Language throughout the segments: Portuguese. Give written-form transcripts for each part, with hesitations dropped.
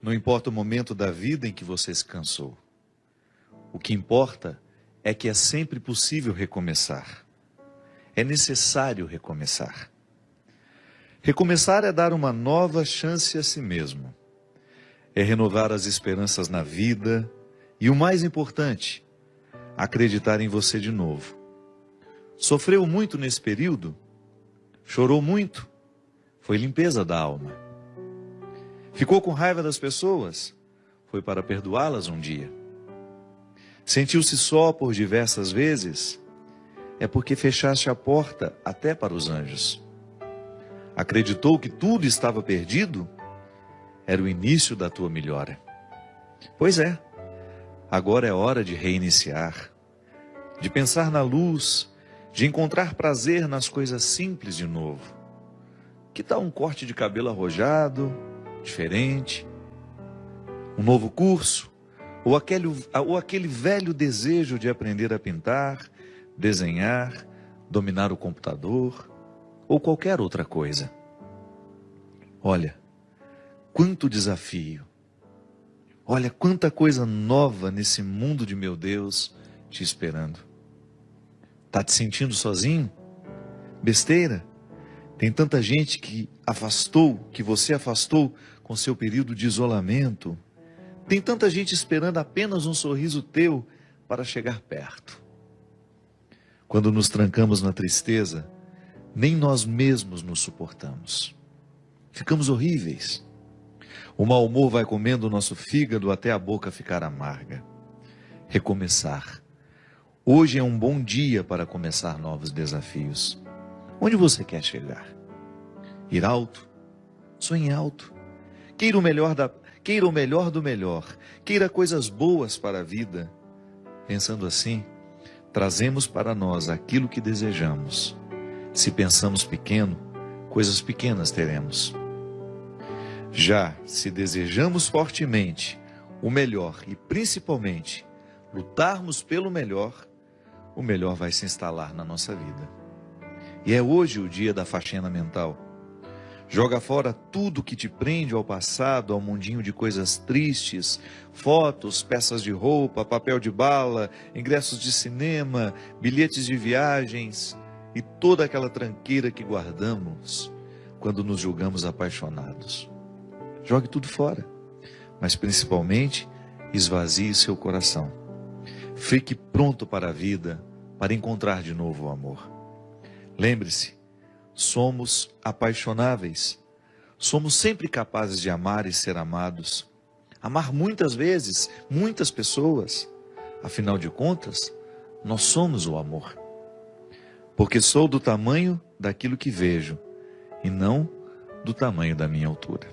Não importa o momento da vida em que você se cansou. O que importa é que é sempre possível recomeçar. É necessário recomeçar. Recomeçar é dar uma nova chance a si mesmo. É renovar as esperanças na vida e, o mais importante, acreditar em você de novo. Sofreu muito nesse período? Chorou muito? Foi limpeza da alma. Ficou com raiva das pessoas? Foi para perdoá-las um dia. Sentiu-se só por diversas vezes? É porque fechaste a porta até para os anjos. Acreditou que tudo estava perdido? Era o início da tua melhora. Pois é, agora é hora de reiniciar, de pensar na luz, de encontrar prazer nas coisas simples de novo. Que tal um corte de cabelo arrojado, diferente? Um novo curso? Ou aquele velho desejo de aprender a pintar, desenhar, dominar o computador, ou qualquer outra coisa? Olha, quanto desafio! Olha quanta coisa nova nesse mundo de meu Deus te esperando. Tá te sentindo sozinho? Besteira? Tem tanta gente que você afastou com seu período de isolamento. Tem tanta gente esperando apenas um sorriso teu para chegar perto. Quando nos trancamos na tristeza, nem nós mesmos nos suportamos. Ficamos horríveis. O mau humor vai comendo o nosso fígado até a boca ficar amarga. Recomeçar. Hoje é um bom dia para começar novos desafios. Onde você quer chegar? Ir alto? Sonhe alto. Queira o melhor do melhor. Queira coisas boas para a vida. Pensando assim, trazemos para nós aquilo que desejamos. Se pensamos pequeno, coisas pequenas teremos. Já se desejamos fortemente o melhor e principalmente lutarmos pelo melhor, o melhor vai se instalar na nossa vida. E é hoje o dia da faxina mental. Joga fora tudo que te prende ao passado, ao mundinho de coisas tristes, fotos, peças de roupa, papel de bala, ingressos de cinema, bilhetes de viagens e toda aquela tranqueira que guardamos quando nos julgamos apaixonados. Jogue tudo fora, mas principalmente esvazie seu coração. Fique pronto para a vida, para encontrar de novo o amor. Lembre-se, somos apaixonáveis. Somos sempre capazes de amar e ser amados. Amar muitas vezes, muitas pessoas. Afinal de contas, nós somos o amor. Porque sou do tamanho daquilo que vejo, e não do tamanho da minha altura.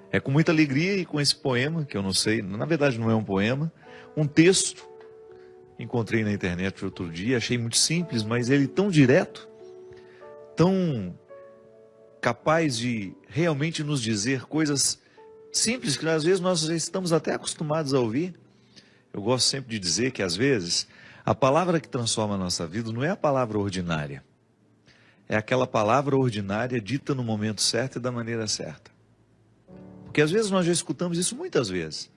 É com muita alegria e com esse poema, que eu não sei, na verdade não é um poema, um texto, encontrei na internet outro dia, achei muito simples, mas ele tão direto, tão capaz de realmente nos dizer coisas simples, que às vezes nós já estamos até acostumados a ouvir. Eu gosto sempre de dizer que às vezes a palavra que transforma a nossa vida não é a palavra ordinária, é aquela palavra ordinária dita no momento certo e da maneira certa. Porque às vezes nós já escutamos isso muitas vezes.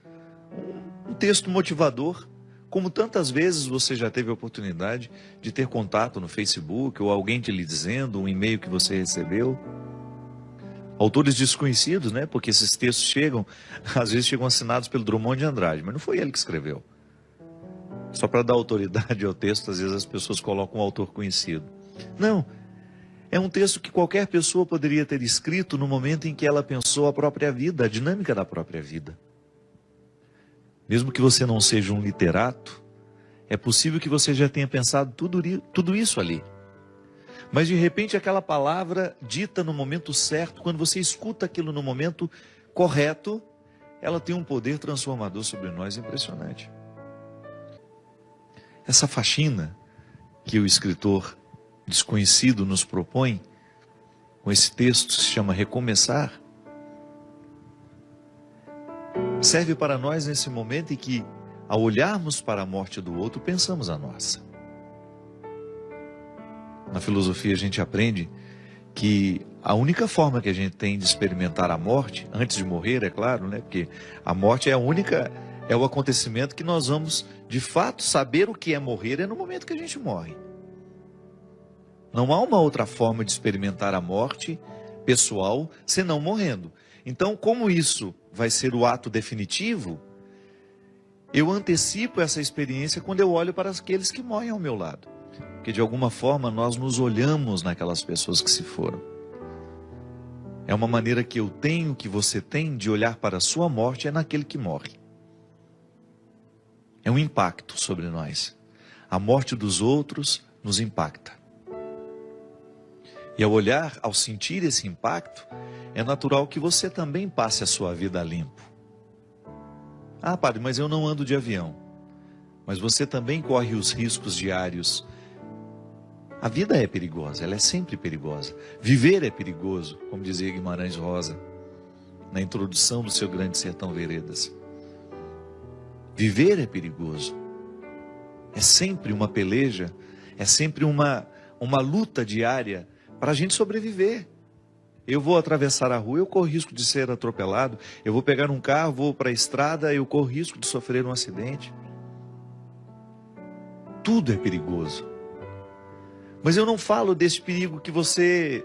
Um texto motivador, como tantas vezes você já teve a oportunidade de ter contato no Facebook, ou alguém te lhe dizendo, um e-mail que você recebeu. Autores desconhecidos, né? Porque esses textos chegam, às vezes chegam assinados pelo Drummond de Andrade, mas não foi ele que escreveu. Só para dar autoridade ao texto, às vezes as pessoas colocam um autor conhecido. Não. É um texto que qualquer pessoa poderia ter escrito no momento em que ela pensou a própria vida, a dinâmica da própria vida. Mesmo que você não seja um literato, é possível que você já tenha pensado tudo isso ali. Mas de repente aquela palavra dita no momento certo, quando você escuta aquilo no momento correto, ela tem um poder transformador sobre nós impressionante. Essa faxina que o escritor desconhecido nos propõe, com esse texto que se chama Recomeçar, serve para nós nesse momento em que, ao olharmos para a morte do outro, pensamos a nossa. Na filosofia a gente aprende que A única forma que a gente tem de experimentar a morte, antes de morrer, é claro, né? Porque a morte é é o acontecimento que nós vamos, de fato, saber o que é morrer, é no momento que a gente morre. Não há uma outra forma de experimentar a morte pessoal, senão morrendo. Então, como isso vai ser o ato definitivo, eu antecipo essa experiência quando eu olho para aqueles que morrem ao meu lado. Porque de alguma forma nós nos olhamos naquelas pessoas que se foram. É uma maneira que eu tenho, que você tem, de olhar para a sua morte, é naquele que morre. É um impacto sobre nós. A morte dos outros nos impacta. E ao olhar, ao sentir esse impacto, é natural que você também passe a sua vida a limpo. Ah, padre, mas eu não ando de avião. Mas você também corre os riscos diários. A vida é perigosa, ela é sempre perigosa. Viver é perigoso, como dizia Guimarães Rosa, na introdução do seu Grande Sertão Veredas. Viver é perigoso. É sempre uma peleja, é sempre uma luta diária para a gente sobreviver. Eu vou atravessar a rua, eu corro risco de ser atropelado. Eu vou pegar um carro, vou para a estrada, eu corro risco de sofrer um acidente. Tudo é perigoso. Mas eu não falo desse perigo que você...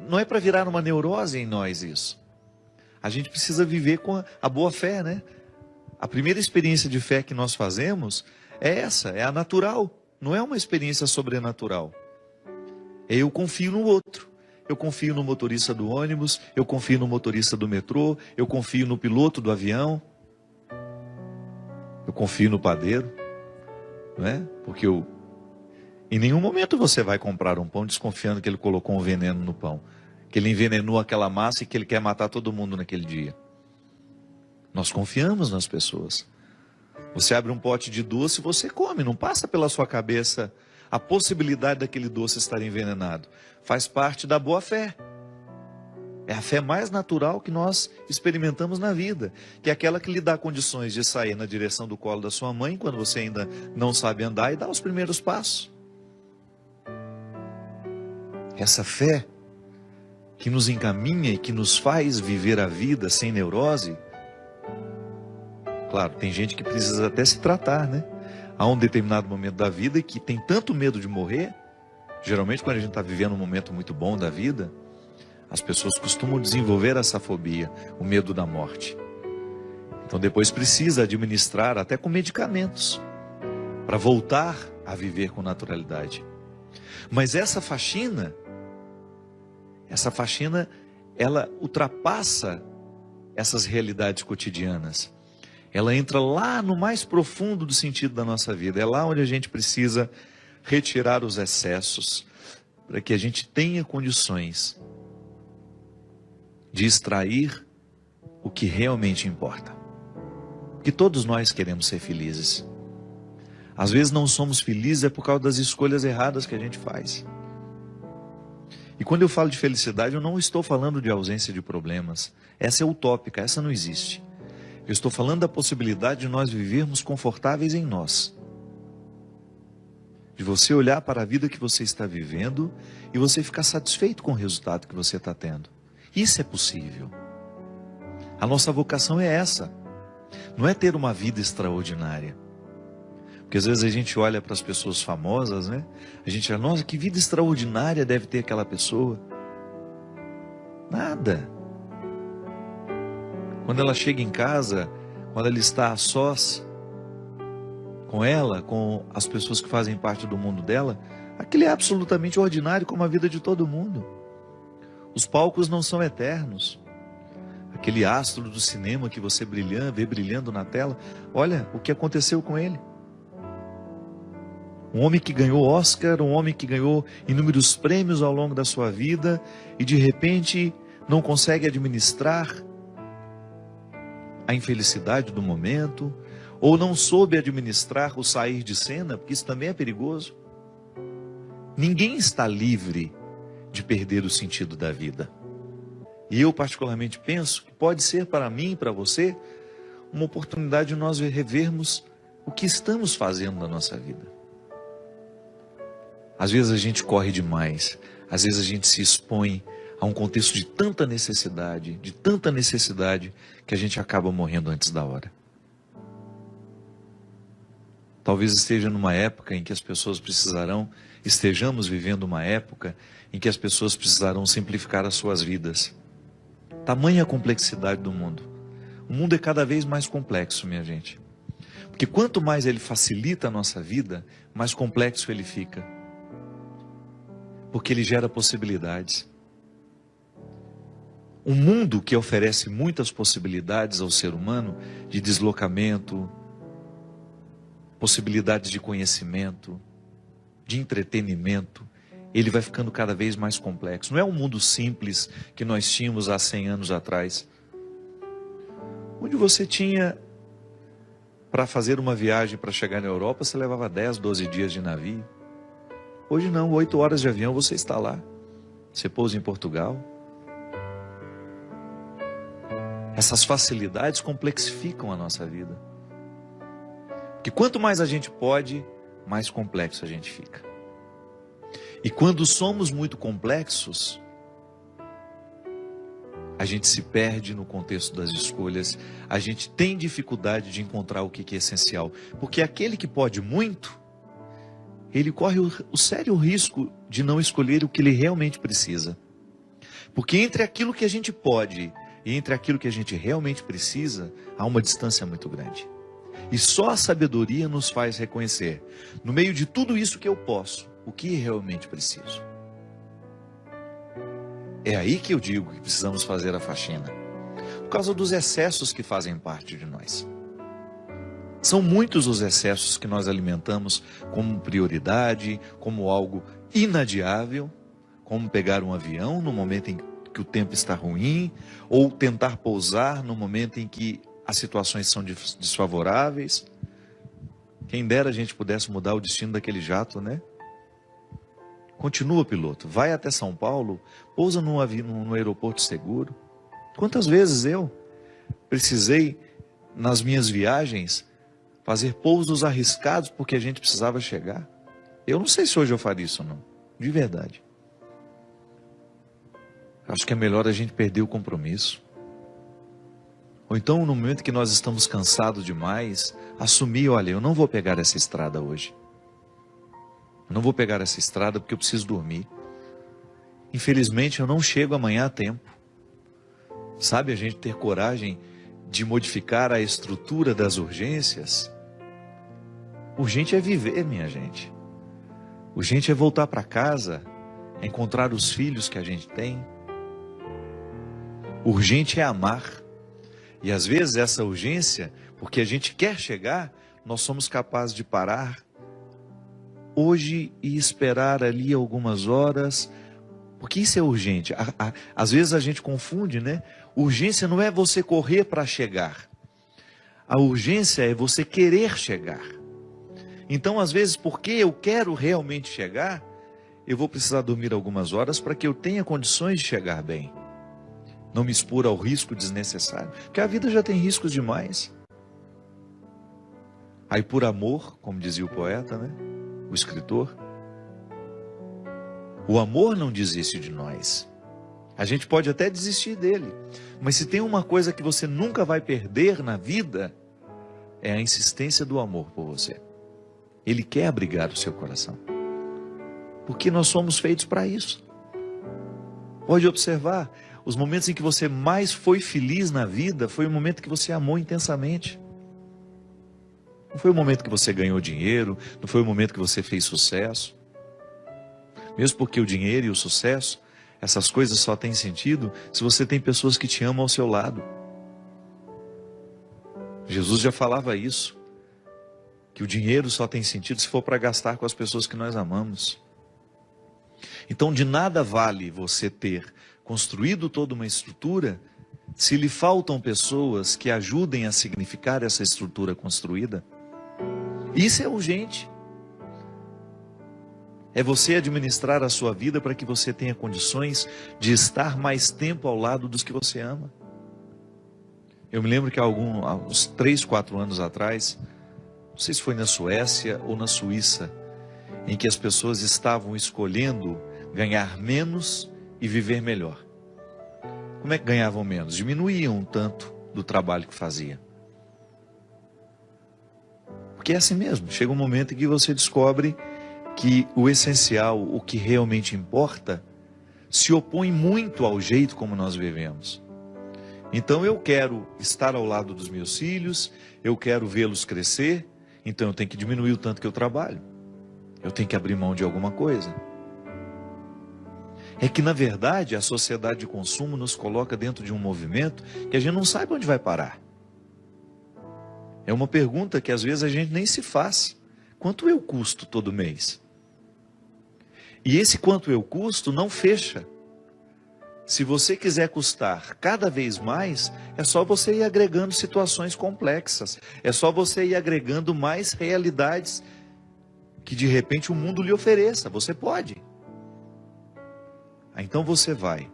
Não é para virar uma neurose em nós isso. A gente precisa viver com a boa fé, né? A primeira experiência de fé que nós fazemos é essa, é a natural. Não é uma experiência sobrenatural. Eu confio no outro. Eu confio no motorista do ônibus, eu confio no motorista do metrô, eu confio no piloto do avião, eu confio no padeiro, não é? Porque em nenhum momento você vai comprar um pão desconfiando que ele colocou um veneno no pão, que ele envenenou aquela massa e que ele quer matar todo mundo naquele dia. Nós confiamos nas pessoas. Você abre um pote de doce, você come, não passa pela sua cabeça a possibilidade daquele doce estar envenenado. Faz parte da boa fé. É a fé mais natural que nós experimentamos na vida, que é aquela que lhe dá condições de sair na direção do colo da sua mãe, quando você ainda não sabe andar, e dar os primeiros passos. Essa fé que nos encaminha e que nos faz viver a vida sem neurose. Claro, tem gente que precisa até se tratar, né? Há um determinado momento da vida que tem tanto medo de morrer. Geralmente quando a gente está vivendo um momento muito bom da vida, as pessoas costumam desenvolver essa fobia, o medo da morte. Então depois precisa administrar até com medicamentos, para voltar a viver com naturalidade. Mas essa faxina, ela ultrapassa essas realidades cotidianas. Ela entra lá no mais profundo do sentido da nossa vida. É lá onde a gente precisa retirar os excessos, para que a gente tenha condições de extrair o que realmente importa. Porque todos nós queremos ser felizes. Às vezes não somos felizes por causa das escolhas erradas que a gente faz. E quando eu falo de felicidade, eu não estou falando de ausência de problemas. Essa é utópica, essa não existe. Eu estou falando da possibilidade de nós vivermos confortáveis em nós. De você olhar para a vida que você está vivendo e você ficar satisfeito com o resultado que você está tendo. Isso é possível. A nossa vocação é essa. Não é ter uma vida extraordinária. Porque às vezes a gente olha para as pessoas famosas, né? A gente fala, nossa, que vida extraordinária deve ter aquela pessoa. Nada. Quando ela chega em casa, quando ela está a sós com ela, com as pessoas que fazem parte do mundo dela, aquilo é absolutamente ordinário como a vida de todo mundo. Os palcos não são eternos. Aquele astro do cinema que você vê brilhando na tela, olha o que aconteceu com ele. Um homem que ganhou Oscar, um homem que ganhou inúmeros prêmios ao longo da sua vida e de repente não consegue administrar a infelicidade do momento, ou não soube administrar o sair de cena, porque isso também é perigoso. Ninguém está livre de perder o sentido da vida. E eu particularmente penso que pode ser para mim e para você uma oportunidade de nós revermos o que estamos fazendo na nossa vida. Às vezes a gente corre demais, às vezes a gente se expõe Há um contexto de tanta necessidade, que a gente acaba morrendo antes da hora. Talvez esteja numa época em que as pessoas estejamos vivendo uma época em que as pessoas precisarão simplificar as suas vidas. Tamanha a complexidade do mundo. O mundo é cada vez mais complexo, minha gente. Porque quanto mais ele facilita a nossa vida, mais complexo ele fica. Porque ele gera possibilidades. Um mundo que oferece muitas possibilidades ao ser humano, de deslocamento, possibilidades de conhecimento, de entretenimento, ele vai ficando cada vez mais complexo. Não é um mundo simples que nós tínhamos há 100 anos atrás, onde você tinha, para fazer uma viagem para chegar na Europa, você levava 10, 12 dias de navio. Hoje não, 8 horas de avião você está lá. Você pousa em Portugal. Essas facilidades complexificam a nossa vida. Porque quanto mais a gente pode, mais complexo a gente fica. E quando somos muito complexos, a gente se perde no contexto das escolhas, a gente tem dificuldade de encontrar o que é essencial. Porque aquele que pode muito, ele corre o sério risco de não escolher o que ele realmente precisa. Porque entre aquilo que a gente pode e entre aquilo que a gente realmente precisa, há uma distância muito grande. E só a sabedoria nos faz reconhecer, no meio de tudo isso que eu posso, o que realmente preciso. É aí que eu digo que precisamos fazer a faxina. Por causa dos excessos que fazem parte de nós. São muitos os excessos que nós alimentamos como prioridade, como algo inadiável, como pegar um avião no momento em que o tempo está ruim, ou tentar pousar no momento em que as situações são desfavoráveis. Quem dera a gente pudesse mudar o destino daquele jato, né? Continua, piloto, vai até São Paulo, pousa no aeroporto seguro. Quantas vezes eu precisei, nas minhas viagens, fazer pousos arriscados porque a gente precisava chegar? Eu não sei se hoje eu faria isso ou não, de verdade. Acho que é melhor a gente perder o compromisso. Ou então, no momento que nós estamos cansados demais, assumir, olha, eu não vou pegar essa estrada hoje. Eu não vou pegar essa estrada porque eu preciso dormir. Infelizmente, eu não chego amanhã a tempo. Sabe, a gente ter coragem de modificar a estrutura das urgências. Urgente é viver, minha gente. Urgente é voltar para casa, é encontrar os filhos que a gente tem. Urgente é amar. E às vezes essa urgência, porque a gente quer chegar, nós somos capazes de parar hoje e esperar ali algumas horas, porque isso é urgente. Às vezes a gente confunde, né? Urgência não é você correr para chegar. A urgência é você querer chegar. Então, às vezes, porque eu quero realmente chegar, eu vou precisar dormir algumas horas para que eu tenha condições de chegar bem. Não me expor ao risco desnecessário, porque a vida já tem riscos demais. Aí por amor, como dizia o poeta, né? O escritor, o amor não desiste de nós. A gente pode até desistir dele, mas se tem uma coisa que você nunca vai perder na vida, é a insistência do amor por você. Ele quer abrigar o seu coração, porque nós somos feitos para isso. Pode observar, os momentos em que você mais foi feliz na vida, foi o momento que você amou intensamente. Não foi o momento que você ganhou dinheiro, não foi o momento que você fez sucesso. Mesmo porque o dinheiro e o sucesso, essas coisas só têm sentido se você tem pessoas que te amam ao seu lado. Jesus já falava isso, que o dinheiro só tem sentido se for para gastar com as pessoas que nós amamos. Então de nada vale você ter construído toda uma estrutura se lhe faltam pessoas que ajudem a significar essa estrutura construída. Isso é urgente. É você administrar a sua vida para que você tenha condições de estar mais tempo ao lado dos que você ama. Eu me lembro que há uns 3, 4 anos atrás, não sei se foi na Suécia ou na Suíça, em que as pessoas estavam escolhendo ganhar menos e viver melhor. como é que ganhavam menos? Diminuíam um tanto do trabalho que fazia. Porque é assim mesmo, chega um momento em que você descobre que o essencial, o que realmente importa, se opõe muito ao jeito como nós vivemos. Então eu quero estar ao lado dos meus filhos, eu quero vê-los crescer, então eu tenho que diminuir o tanto que eu trabalho. Eu tenho que abrir mão de alguma coisa. É que, na verdade, a sociedade de consumo nos coloca dentro de um movimento que a gente não sabe onde vai parar. É uma pergunta que às vezes a gente nem se faz. Quanto eu custo todo mês? E esse quanto eu custo não fecha. Se você quiser custar cada vez mais, é só você ir agregando situações complexas. É só você ir agregando mais realidades que de repente o mundo lhe ofereça. Você pode. Então você vai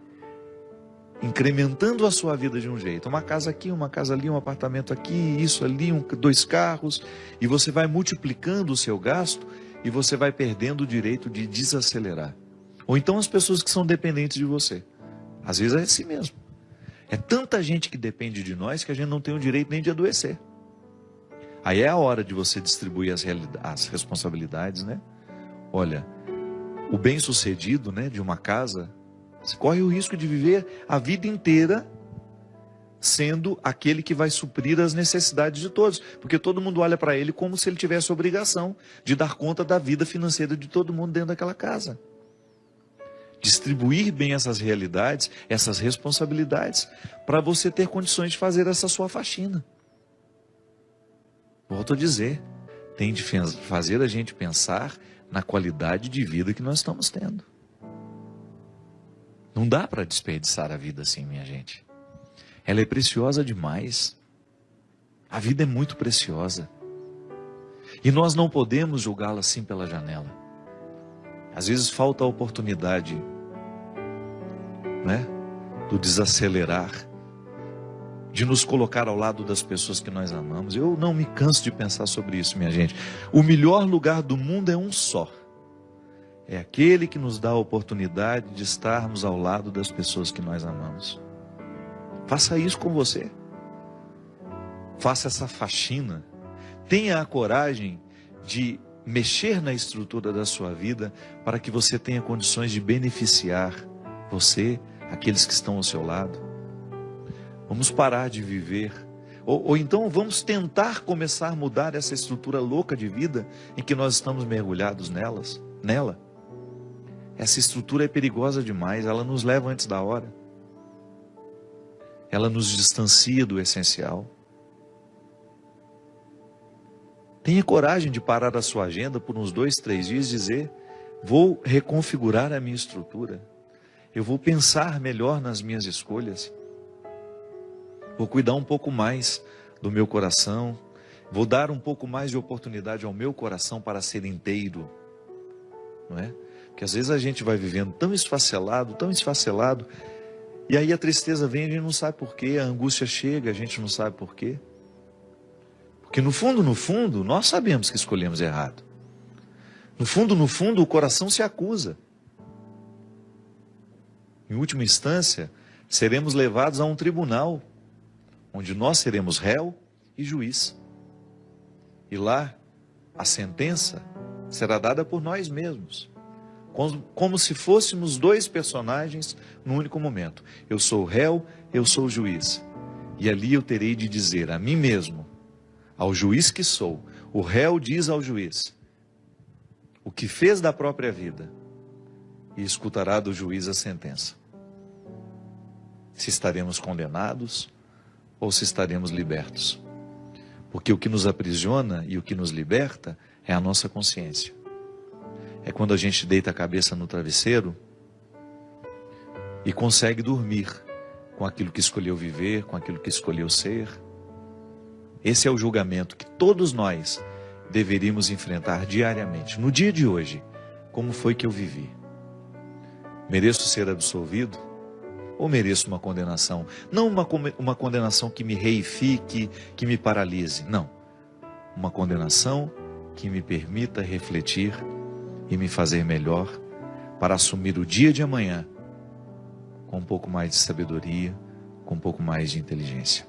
incrementando a sua vida de um jeito. Uma casa aqui, uma casa ali, um apartamento aqui, isso ali, 2 carros. E você vai multiplicando o seu gasto e você vai perdendo o direito de desacelerar. Ou então as pessoas que são dependentes de você. Às vezes é assim mesmo. É tanta gente que depende de nós que a gente não tem o direito nem de adoecer. Aí é a hora de você distribuir as responsabilidades, né? Olha, o bem-sucedido, né, de uma casa, você corre o risco de viver a vida inteira sendo aquele que vai suprir as necessidades de todos. Porque todo mundo olha para ele como se ele tivesse a obrigação de dar conta da vida financeira de todo mundo dentro daquela casa. Distribuir bem essas realidades, essas responsabilidades, para você ter condições de fazer essa sua faxina. Volto a dizer, tem de fazer a gente pensar na qualidade de vida que nós estamos tendo. Não dá para desperdiçar a vida assim, minha gente. Ela é preciosa demais. A vida é muito preciosa. E nós não podemos julgá-la assim pela janela. Às vezes falta a oportunidade, né, do desacelerar, de nos colocar ao lado das pessoas que nós amamos. Eu não me canso de pensar sobre isso, minha gente. O melhor lugar do mundo é um só. É aquele que nos dá a oportunidade de estarmos ao lado das pessoas que nós amamos. Faça isso com você. Faça essa faxina. Tenha a coragem de mexer na estrutura da sua vida para que você tenha condições de beneficiar você, aqueles que estão ao seu lado. Vamos parar de viver, ou então vamos tentar começar a mudar essa estrutura louca de vida em que nós estamos mergulhados nela. Essa estrutura é perigosa demais, ela nos leva antes da hora. Ela nos distancia do essencial. Tenha coragem de parar a sua agenda por uns 2, 3 dias e dizer: vou reconfigurar a minha estrutura. Eu vou pensar melhor nas minhas escolhas. Vou cuidar um pouco mais do meu coração. Vou dar um pouco mais de oportunidade ao meu coração para ser inteiro. Não é? Porque às vezes a gente vai vivendo tão esfacelado, e aí a tristeza vem e a gente não sabe porquê, a angústia chega, a gente não sabe porquê. Porque no fundo, nós sabemos que escolhemos errado. No fundo, o coração se acusa. Em última instância, seremos levados a um tribunal, onde nós seremos réu e juiz. E lá, a sentença será dada por nós mesmos. Como se fôssemos 2 personagens num único momento. Eu sou o réu, eu sou o juiz. E ali eu terei de dizer a mim mesmo, ao juiz que sou, o réu diz ao juiz o que fez da própria vida e escutará do juiz a sentença. Se estaremos condenados ou se estaremos libertos. Porque o que nos aprisiona e o que nos liberta é a nossa consciência. É quando a gente deita a cabeça no travesseiro e consegue dormir com aquilo que escolheu viver, com aquilo que escolheu ser. Esse é o julgamento que todos nós deveríamos enfrentar diariamente. No dia de hoje, como foi que eu vivi? Mereço ser absolvido? Ou mereço uma condenação? Não uma condenação que me reifique, que me paralise. Não. Uma condenação que me permita refletir e me fazer melhor para assumir o dia de amanhã com um pouco mais de sabedoria, com um pouco mais de inteligência.